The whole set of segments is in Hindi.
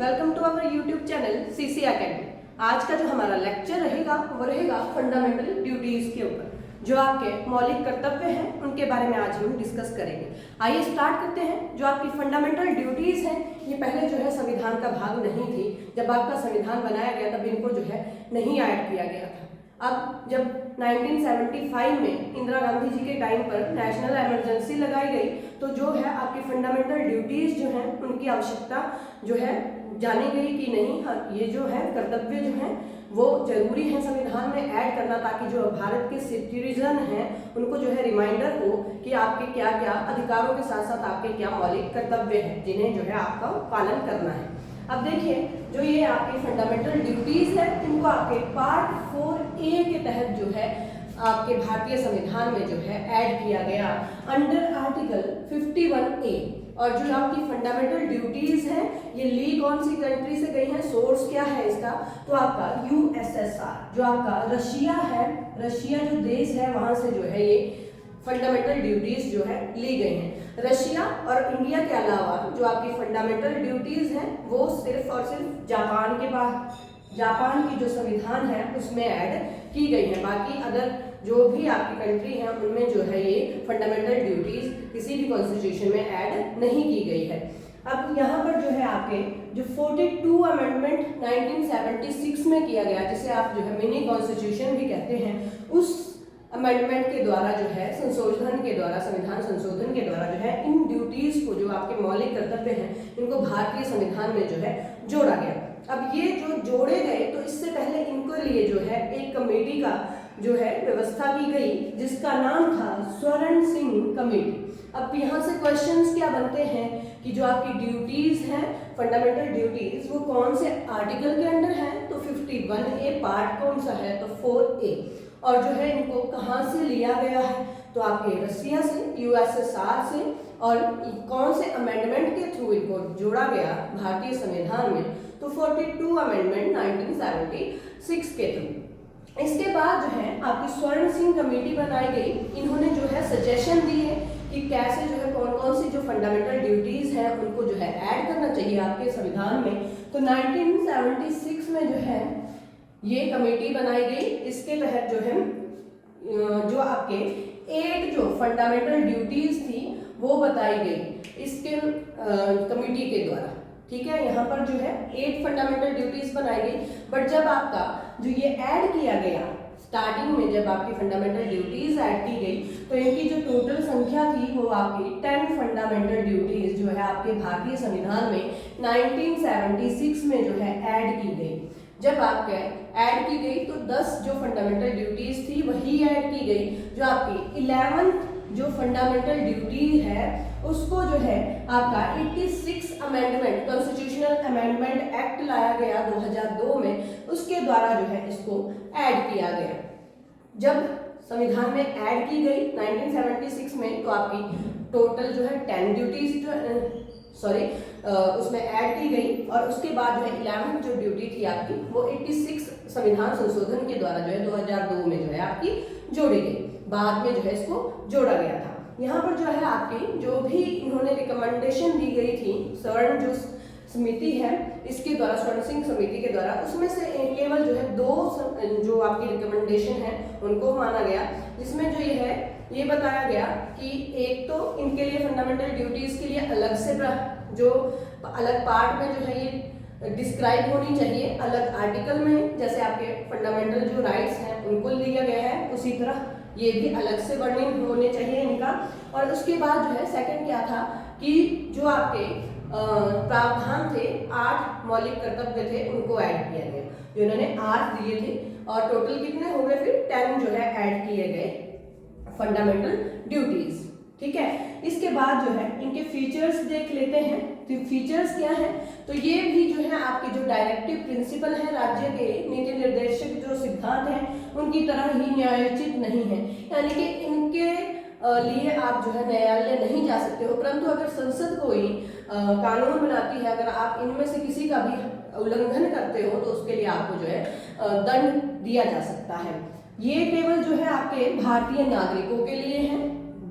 Welcome to our YouTube channel CC academy. आज का जो हमारा लेक्चर रहेगा वो रहेगा फंडामेंटल ड्यूटीज के ऊपर। जो आपके मौलिक कर्तव्य हैं उनके बारे में आज हम डिस्कस करेंगे। आइए स्टार्ट करते हैं। जो आपकी फंडामेंटल ड्यूटीज हैं ये पहले जो है संविधान का भाग नहीं थी। जब आपका संविधान बनाया गया तब इनको जो है नहीं ऐड किया गया था। अब जब 1975 में इंदिरा गांधी जी के टाइम पर नेशनल इमरजेंसी लगाई गई तो जो है आपकी फंडामेंटल ड्यूटीज जो हैं उनकी आवश्यकता जो है जानी गई कि नहीं, हाँ ये जो है कर्तव्य जो है वो जरूरी है संविधान में ऐड करना, ताकि जो भारत के सिटीजन हैं उनको जो है रिमाइंडर हो कि आपके क्या क्या अधिकारों के साथ साथ आपके क्या मौलिक कर्तव्य हैं जिन्हें जो है आपका पालन करना है। अब देखिए जो ये आपके फंडामेंटल ड्यूटीज है इनको आपके पार्ट 4A के तहत जो है आपके भारतीय संविधान में जो है ऐड किया गया अंडर आर्टिकल 51A। और जो आपकी फंडामेंटल ड्यूटीज हैं ये ली कौन सी कंट्री से गई हैं, सोर्स क्या है इसका, तो आपका यूएसएसआर जो आपका रशिया है, रशिया जो देश है वहां से जो है ये फंडामेंटल ड्यूटीज जो है ली गई हैं। रशिया और इंडिया के अलावा जो आपकी फंडामेंटल ड्यूटीज हैं वो सिर्फ और सिर्फ जापान की जो संविधान है उसमें ऐड की गई है। बाकी अदर जो भी आपकी कंट्री है उनमें जो है ये फंडामेंटल ड्यूटीज किसी भी कॉन्स्टिट्यूशन में ऐड नहीं की गई है। अब यहाँ पर जो है आपके जो 42 अमेंडमेंट 1976 में किया गया, जिसे आप जो है मिनी कॉन्स्टिट्यूशन भी कहते हैं, उस अमेंडमेंट के द्वारा जो है संशोधन के द्वारा, संविधान संशोधन के द्वारा जो है इन ड्यूटीज को, जो आपके मौलिक कर्तव्य हैं, इनको भारतीय संविधान में जो है जोड़ा गया। अब ये जो जोड़े गए तो इससे पहले इनके लिए जो है एक कमेटी का जो है व्यवस्था की गई जिसका नाम था स्वर्ण सिंह कमेटी। अब यहाँ से क्वेश्चंस क्या बनते हैं कि जो आपकी ड्यूटीज हैं फंडामेंटल ड्यूटीज वो कौन से आर्टिकल के अंडर है, तो 51A पार्ट कौन सा है, तो 4A। और जो है इनको कहाँ से लिया गया है, तो आपके रशिया से, यूएसएसआर से, और कौन से अमेंडमेंट के थ्रू इनको जोड़ा गया भारतीय संविधान में, तो 42 अमेंडमेंट 1976 के थ्रू। इसके बाद जो है आपकी स्वर्ण सिंह कमेटी बनाई गई। इन्होंने जो है सजेशन दी है कि कैसे जो है कौन कौन सी जो फंडामेंटल ड्यूटीज हैं उनको जो है ऐड करना चाहिए आपके संविधान में। तो 1976 में जो है ये कमेटी बनाई गई। इसके तहत जो है जो आपके 8 जो फंडामेंटल ड्यूटीज थी वो बताई गई इसके कमेटी के द्वारा। ठीक है, यहाँ पर जो है 8 फंडामेंटल ड्यूटीज बनाई गई। बट जब आपका जो ये ऐड किया गया स्टार्टिंग में, जब आपकी फंडामेंटल ड्यूटीज ऐड की गई तो इनकी जो टोटल संख्या थी वो आपकी 10 फंडामेंटल ड्यूटीज जो है आपके भारतीय संविधान में 1976 में जो है ऐड की गई। जब आपके ऐड की गई तो 10 जो फंडामेंटल ड्यूटीज थी वही ऐड की गई। जो आपकी 11th जो फंडामेंटल ड्यूटी है उसको जो है आपका 86 अमेंडमेंट, कॉन्स्टिट्यूशनल अमेंडमेंट एक्ट लाया गया 2002 में, उसके द्वारा जो है इसको ऐड किया गया। जब संविधान में ऐड की गई 1976 में तो आपकी टोटल जो है 10 ड्यूटीज उसमें ऐड की गई। और उसके बाद जो है 11th जो ड्यूटी थी आपकी वो 86 संविधान संशोधन के द्वारा जो है 2002 में जो है आपकी जोड़ी गई। बाद में जो है इसको जोड़ा गया था। यहाँ पर जो है आपकी जो भी इन्होंने रिकमेंडेशन दी गई थी स्वर्ण जो समिति है इसके द्वारा, स्वर्ण सिंह समिति के द्वारा, उसमें से केवल जो है 2 जो आपकी रिकमेंडेशन है उनको माना गया। जिसमें जो ये है ये बताया गया कि एक तो इनके लिए फंडामेंटल ड्यूटीज के लिए अलग से जो अलग पार्ट में जो है ये डिस्क्राइब होनी चाहिए, अलग आर्टिकल में, जैसे आपके फंडामेंटल जो राइट्स हैं उनको लिया गया है उसी तरह ये भी अलग से वर्णन होने चाहिए इनका। और उसके बाद जो है सेकंड क्या था कि जो आपके प्रावधान थे 8 मौलिक कर्तव्य थे उनको ऐड किया गया। जो इन्होंने 8 दिए थे और टोटल कितने हो गए, फिर 10 जो है ऐड किए गए फंडामेंटल ड्यूटीज। ठीक है, इसके बाद जो है इनके फीचर्स देख लेते हैं। तो फीचर्स क्या है, तो ये भी जो है आपके जो डायरेक्टिव प्रिंसिपल है, राज्य के नीति निर्देशक जो सिद्धांत हैं उनकी तरह ही न्यायोचित नहीं है। यानी कि इनके लिए आप जो है न्यायालय नहीं जा सकते हो, परंतु अगर संसद कोई कानून बनाती है, अगर आप इनमें से किसी का भी उल्लंघन करते हो तो उसके लिए आपको जो है दंड दिया जा सकता है। ये केवल जो है आपके भारतीय नागरिकों के लिए है,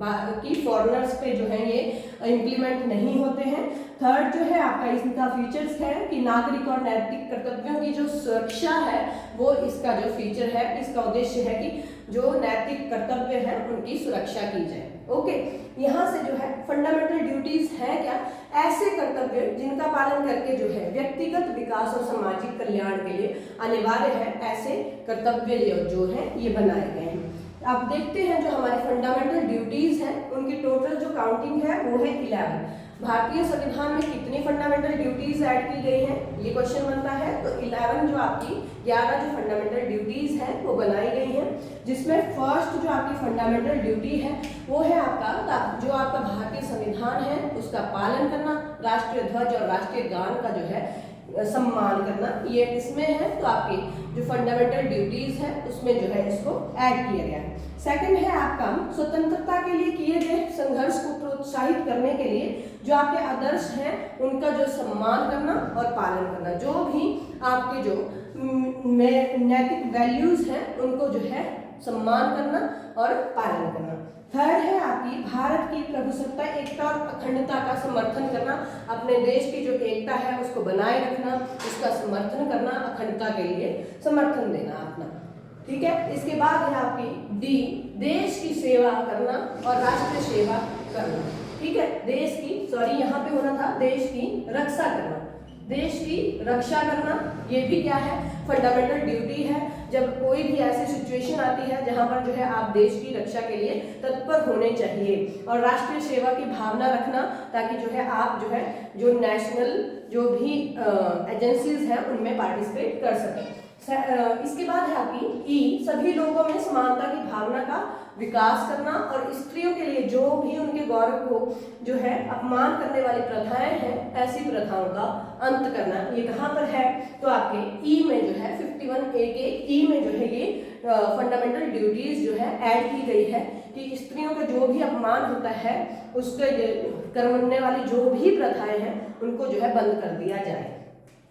बाकी फॉरेनर्स पे जो है ये इम्प्लीमेंट नहीं होते हैं। थर्ड जो है आपका इसका फीचर्स है कि नागरिक और नैतिक कर्तव्यों की जो सुरक्षा है वो इसका जो फीचर है, इसका उद्देश्य है कि जो नैतिक कर्तव्य है उनकी सुरक्षा की जाए। ओके, यहाँ से जो है फंडामेंटल ड्यूटीज है क्या, ऐसे कर्तव्य जिनका पालन करके जो है व्यक्तिगत विकास और सामाजिक कल्याण के लिए अनिवार्य है, ऐसे कर्तव्य जो है ये बनाए गए हैं। आप देखते हैं जो हमारे फंडामेंटल ड्यूटीज हैं उनकी टोटल जो काउंटिंग है वो है 11। भारतीय संविधान में कितनी फंडामेंटल ड्यूटीज ऐड की गई हैं ये क्वेश्चन बनता है, तो 11 जो आपकी 11 जो फंडामेंटल ड्यूटीज हैं वो बनाई गई हैं, जिसमें फर्स्ट जो आपकी फंडामेंटल ड्यूटी है वो है आपका जो आपका भारतीय संविधान है उसका पालन करना, राष्ट्रीय ध्वज और राष्ट्रीय गान का जो है सम्मान करना, ये इसमें है। तो आपकी जो फंडामेंटल ड्यूटीज है उसमें जो है इसको ऐड किया गया है। सेकंड है आपका स्वतंत्रता के लिए किए गए संघर्ष को प्रोत्साहित करने के लिए जो आपके आदर्श हैं उनका जो सम्मान करना और पालन करना, जो भी आपके जो नैतिक वैल्यूज हैं उनको जो है सम्मान करना और पालन करना। थर्ड है आपकी भारत की प्रभुसत्ता, एकता और अखंडता का समर्थन करना, अपने देश की जो एकता है उसको बनाए रखना, उसका समर्थन करना, अखंडता के लिए समर्थन देना अपना। ठीक है, इसके बाद है आपकी डी, देश की सेवा करना और राष्ट्र सेवा करना। ठीक है, देश की यहाँ पे होना था देश की रक्षा करना, देश की रक्षा करना, ये भी क्या है फंडामेंटल ड्यूटी है। जब कोई भी ऐसी सिचुएशन आती है जहां पर जो है आप देश की रक्षा के लिए तत्पर होने चाहिए, और राष्ट्रीय सेवा की भावना रखना ताकि जो है आप जो है जो नेशनल जो भी एजेंसीज हैं उनमें पार्टिसिपेट कर सकें। इसके बाद है आपकी ई, सभी लोगों में समानता की भावना का विकास करना और स्त्रियों के लिए जो भी उनके गौरव को जो है अपमान करने वाली प्रथाएं हैं ऐसी प्रथाओं का अंत करना। ये कहाँ पर है, तो आपके ई में जो है 51A के ई में जो है ये फंडामेंटल ड्यूटीज जो है ऐड की गई है कि स्त्रियों का जो भी अपमान होता है उसके करने वाली जो भी प्रथाएं हैं उनको जो है बंद कर दिया जाए।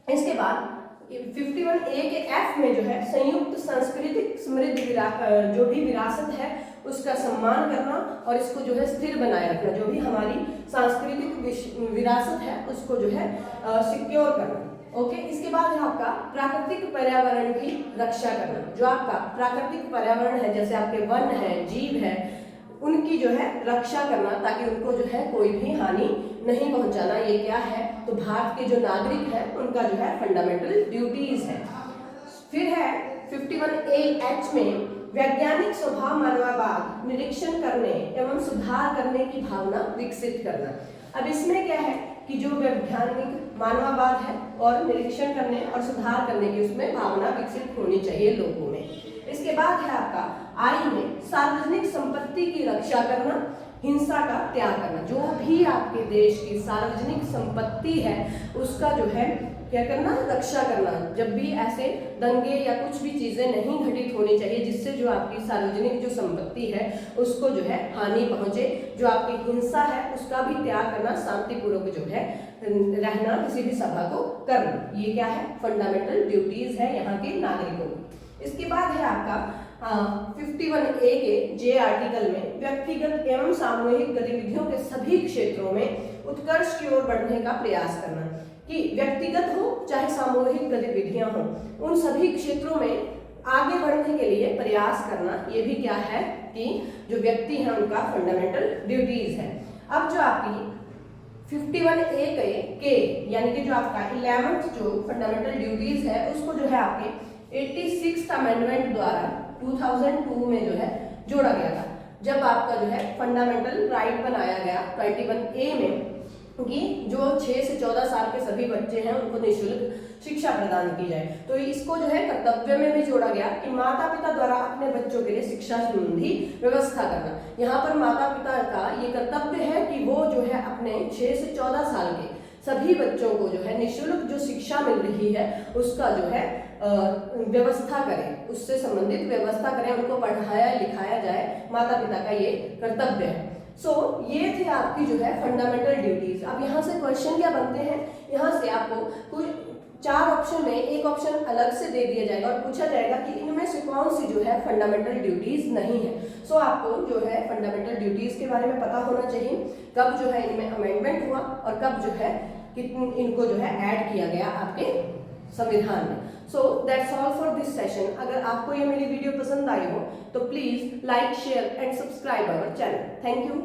इसके बाद 51A के F में जो है संयुक्त सांस्कृतिक समृद्ध जो भी विरासत है उसका सम्मान करना और इसको जो है स्थिर बनाए रखना, जो भी हमारी सांस्कृतिक विरासत है उसको जो है सिक्योर करना। ओके, इसके बाद है आपका प्राकृतिक पर्यावरण की रक्षा करना, जो आपका प्राकृतिक पर्यावरण है जैसे आपके वन है, जीव है, उनकी जो है रक्षा करना ताकि उनको जो है कोई भी हानि नहीं पहुंचाना। ये क्या है, तो भारत के जो नागरिक हैं उनका जो है फंडामेंटल ड्यूटीज है। फिर है 51AH में वैज्ञानिक स्वभाव मानववाद, निरीक्षण करने एवं सुधार करने की भावना विकसित करना। अब इसमें क्या है कि जो वैज्ञानिक मानववाद है और निरीक्षण करने और सुधार करने की उसमें भावना विकसित होनी चाहिए लोगों में। इसके बाद है आपका आई में सार्वजनिक संपत्ति की रक्षा करना, हिंसा का त्याग करना, जो भी आपके देश की सार्वजनिक संपत्ति है उसका जो है क्या करना, रक्षा करना। जब भी ऐसे दंगे या कुछ भी चीजें नहीं घटित होनी चाहिए जिससे जो आपकी सार्वजनिक जो संपत्ति है उसको जो है हानि पहुंचे, जो आपकी हिंसा है उसका भी त्याग करना, शांतिपूर्वक जो है रहना, किसी भी सभा को करना। ये क्या है, फंडामेंटल ड्यूटीज है यहाँ के नागरिकों की। इसके बाद है आपका 51A के जे आर्टिकल में व्यक्तिगत एवं सामूहिक गतिविधियों के सभी क्षेत्रों में उत्कर्ष की ओर बढ़ने का प्रयास करना, कि व्यक्तिगत हो चाहे सामूहिक गतिविधियां हो उन सभी क्षेत्रों में आगे बढ़ने के लिए प्रयास करना, ये भी क्या है कि जो व्यक्ति हैं उनका फंडामेंटल ड्यूटीज है। अब जो आपकी 51A के यानी कि जो आपका 11th जो फंडामेंटल ड्यूटीज है उसको जो है आपके 86th अमेंडमेंट द्वारा 2002 में जो है जोड़ा गया था, जब आपका जो है फंडामेंटल राइट बनाया गया 21A में कि जो 6 से 14 साल के सभी बच्चे हैं उनको निःशुल्क शिक्षा प्रदान की जाए। तो इसको जो है कर्तव्य में भी जोड़ा गया कि माता पिता द्वारा अपने बच्चों के लिए शिक्षा संबंधी व्यवस्था करना। यहाँ पर माता पिता का ये कर्तव्य है कि वो जो है अपने 6 से 14 साल के सभी बच्चों को जो है निःशुल्क जो शिक्षा मिल रही है उसका जो है व्यवस्था करें, उससे संबंधित व्यवस्था करें, उनको पढ़ाया लिखाया जाए, माता पिता का ये कर्तव्य है। ये थे आपकी जो है फंडामेंटल ड्यूटीज। अब यहाँ से क्वेश्चन क्या बनते हैं, यहाँ से आपको कुछ 4 ऑप्शन में एक ऑप्शन अलग से दे दिया जाएगा और पूछा जाएगा कि इनमें से कौन सी जो है फंडामेंटल ड्यूटीज नहीं है। आपको जो है फंडामेंटल ड्यूटीज के बारे में पता होना चाहिए, कब जो है इनमें अमेंडमेंट हुआ और कब जो है कि इनको जो है ऐड किया गया आपके संविधान में। So that's all for this session. अगर आपको ये मेरी वीडियो पसंद आई हो तो please like, share and subscribe our channel. Thank you.